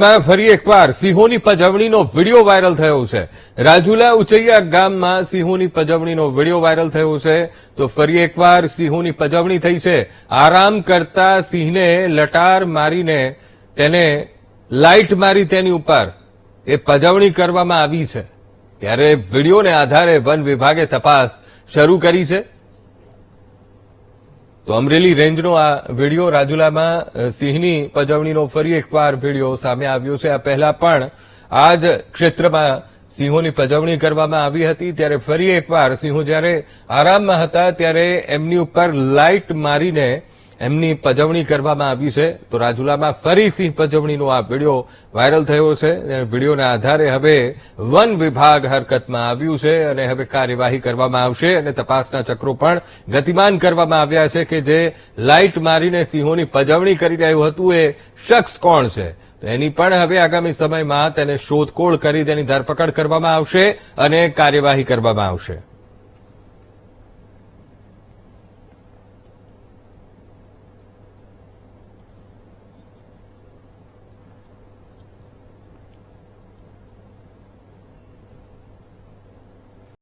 રાજુલામાં ફરી એકવાર સિંહોની પજવણીનો video viral થયો છે। રાજુલા ઉચૈયા ગામમાં સિંહોની પજવણીનો વિડીયો વાયરલ થયો છે તો ફરી એકવાર સિંહોની પજવણી થઈ છે। આરામ કરતા સિંહને લટાર મારીને તેને લાઇટ મારી તેની ઉપર એ પજવણી કરવામાં આવી છે। ત્યારે વિડીયોને આધારે વન વિભાગે તપાસ શરૂ કરી છે। તો અમરેલી રેન્જનો આ વિડીયો રાજુલામાં સિંહની પજવણીનો ફરી એકવાર વિડીયો સામે આવ્યો છે। આ પહેલા પણ આ જ ક્ષેત્રમાં સિંહોની પજવણી કરવામાં આવી હતી, ત્યારે ફરી એકવાર સિંહો જ્યારે આરામમાં હતા ત્યારે એમની ઉપર લાઇટ મારીને એમની પજવણી કરવામાં આવી છે। તો રાજુલામાં ફરી સિંહ પજવણીનો આ વિડીયો વાયરલ થયો છે। વિડીયોના આધારે હવે વન વિભાગ હરકતમાં આવ્યું છે અને હવે કાર્યવાહી કરવામાં આવશે અને તપાસના ચક્રો પણ ગતિમાન કરવામાં આવ્યા છે કે જે લાઇટ મારીને સિંહોની પજવણી કરી રહ્યું હતું એ શખ્સ કોણ છે। તો એની પણ હવે આગામી સમયમાં તેને શોધખોળ કરી તેની ધરપકડ કરવામાં આવશે અને કાર્યવાહી કરવામાં આવશે।